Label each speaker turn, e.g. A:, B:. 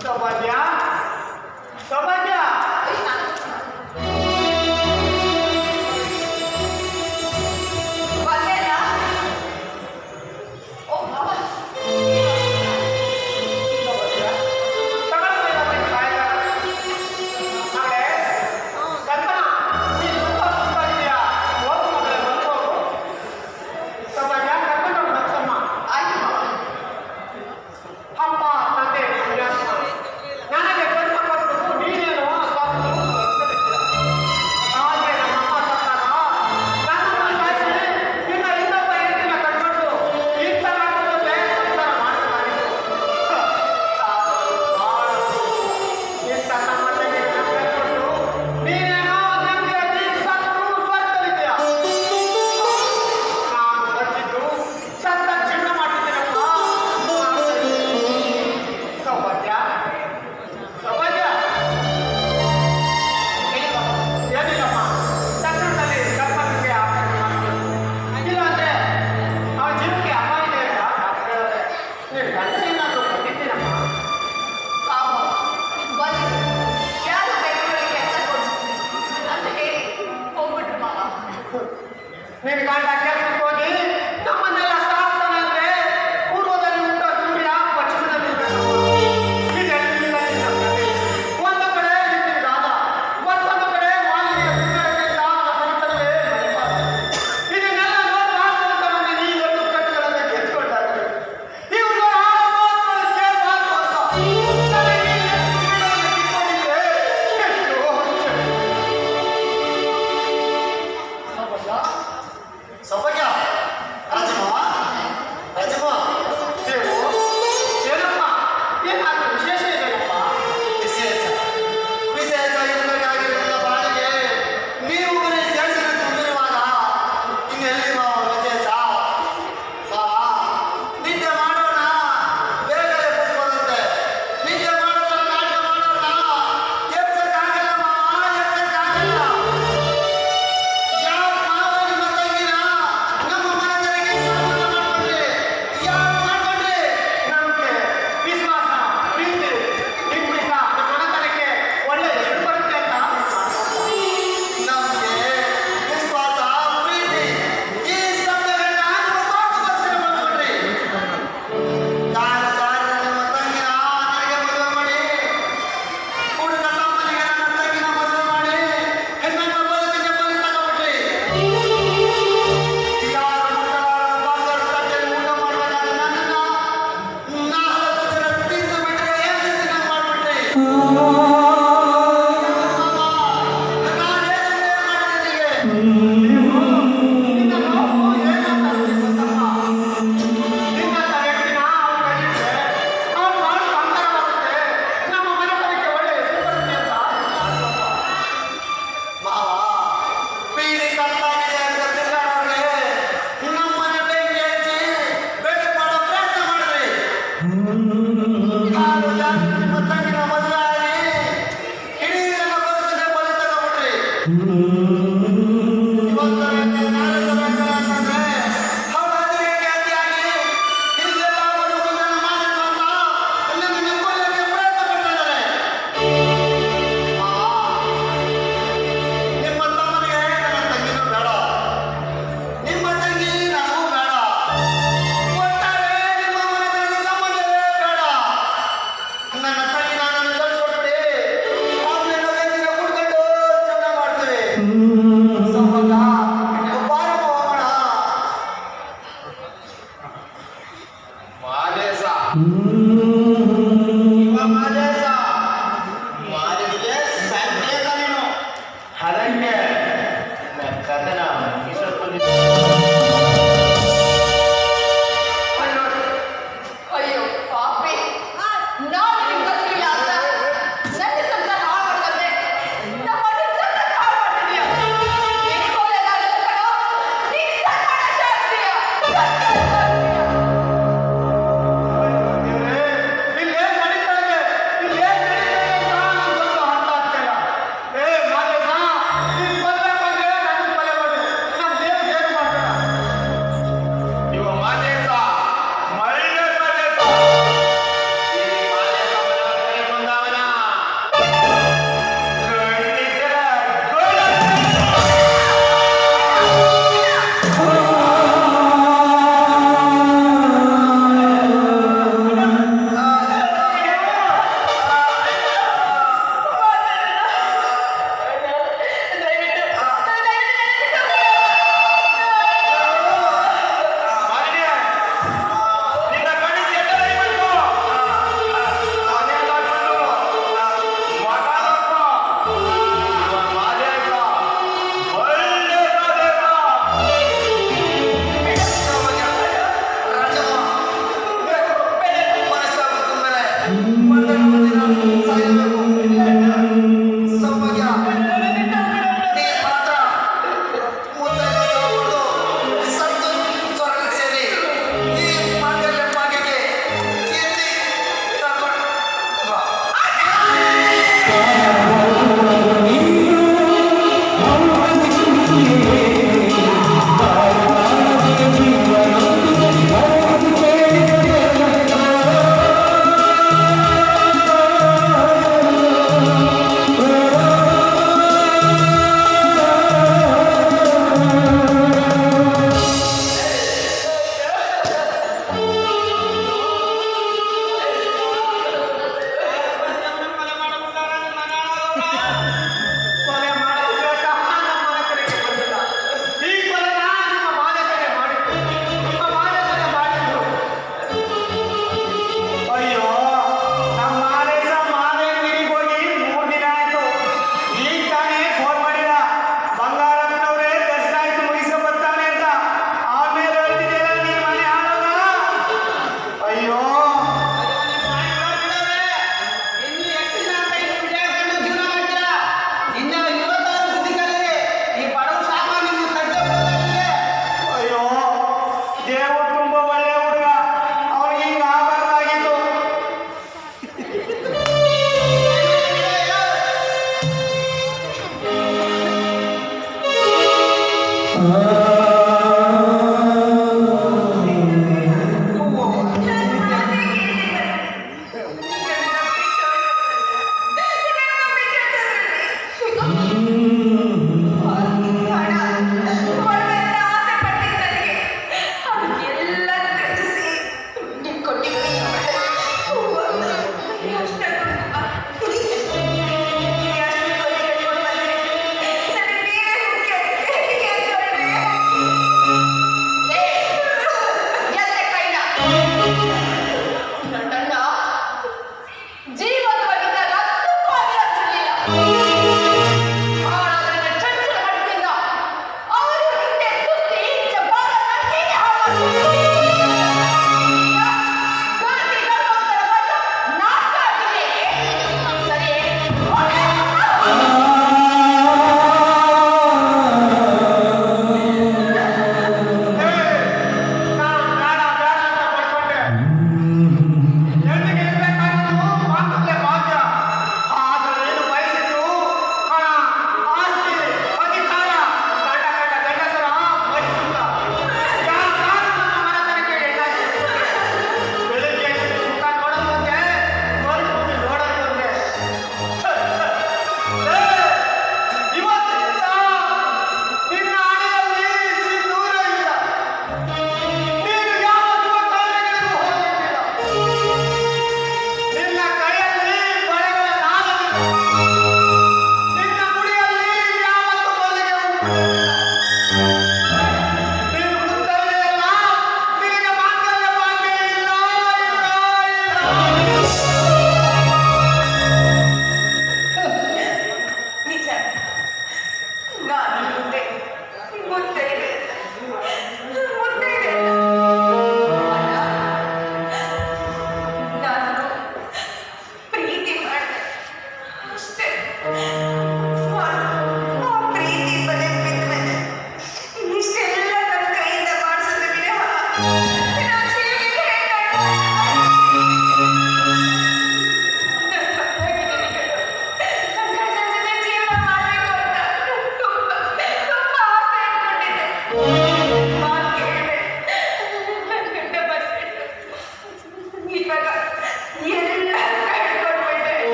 A: ಸೌಭಾಗ್ಯ ಸೌಭಾಗ್ಯ ನೀನು ಕಾಂಡ ಕೆಲಸಕ್ಕೆ ಹೋಗಿ ನಮ್ಮನ್ನೆಲ್ಲ ಸಾಕ್ತಾನೆ ಅಂದ್ರೆ ಪೂರ್ವದಲ್ಲಿ ಹುಟ್ಟ ಸೂರ್ಯ ಪಶ್ಚಿಮದಲ್ಲಿ ಒಂದು ಕಡೆ ಇಟ್ಟಿದ್ದಾದ ಮತ್ತೊಂದು ಕಡೆ ಮಾಲಿನ್ಯ ಇದನ್ನೆಲ್ಲ ನೋಡಬಾರ್ದು ಅಂತ ನೀ ಒಂದು ಕಟ್ಟುಗಳನ್ನು ಕೆತ್ಕೊಂಡಾಗ್ತದೆ ಇವರು
B: ಸೌಭಾಗ್ಯ ರಾಜಮ್ಮ ರಾಜಮ್ಮ
A: ದೇವು ಏನಪ್ಪ ಏನಾದ್ರೂ ವಿಶೇಷ ಇದೆಯಪ್ಪ
B: ವಿಶೇಷ ವಿಶೇಷ ಇರಬೇಕಾಗಿರುವ ಬಾಳಿಗೆ ನೀವು ಬರೀ ಸೇರಿಸಿದ ತುಂಬಿರುವಾಗ ಇನ್ನೆಲ್ಲಿ ವಿಶೇಷ ನಿದ್ದೆ ಮಾಡೋಣ ಬೇಗ ಎಬ್ಬಿಸ್ಕೊಳ್ಳುತ್ತೆ ನಿದ್ದೆ ಮಾಡೋಣ ನಾಟಕ ಮಾಡೋಣ ಎಬ್ಸಕ್ಕಾಗಲ್ಲ ಮಾವ ಎಬ್ಸಕ್ಕಾಗಲ್ಲ ಯಾವ ಮಾವ ನಿಮ್ಮ ತಂಗಿನ ನಮ್ಮ ಮನೆಯವರಿಗೆ ಸಂಬಂಧ ಮಾಡ್ಕೊಂಡ್ರಿ ಯಾರು ಮಾಡ್ಕೊಂಡ್ರಿ
A: ನಮಗೆ ವಿಶ್ವಾಸ ಪ್ರೀತಿ ನಿಮ್ಮಿಂದ ನಮ್ಮ ಮನೆತನಕ್ಕೆ ಒಳ್ಳೆ ಹೆಸರು ಬರುತ್ತೆ ಅಂತ
B: ನಮಗೆ ವಿಶ್ವಾಸ ಪ್ರೀತಿ ಈ ಶಬ್ದಗಳನ್ನ ಮತ್ತೊಂದು ಮಾಡ್ಕೊಂಡ್ರಿ ಕಾಲ ಕಾಲ ನಿಮ್ಮ ತಂಗಿನ ನನಗೆ ಮದುವೆ ಮಾಡಿ ಹುಡುಗ ತಮ್ಮನಿಗೆ ನನ್ನ ತಂಗಿನ ಮದುವೆ ಮಾಡಿ ಹೆಣ್ಣನ್ನ ಬದುಕಿಗೆ ಬಲಿ ತಗೊಂಡ್ರಿ ಯಾರು ಮುಟ್ಟಲಾರದ ಬಂದರು ತಟ್ಟೆಯಲ್ಲಿ ಊಟ ಮಾಡುವಾಗ ನನ್ನನ್ನ 4 ಜನ ತಿಂದು ಬಿಟ್ಟರೆ ಏನು ತಿಂದು ಮಾಡ್ಬಿಟ್ರಿ ನನ್ನ ತಂಗಿ ನಾನು ಸಾಯಿಲ್ಲ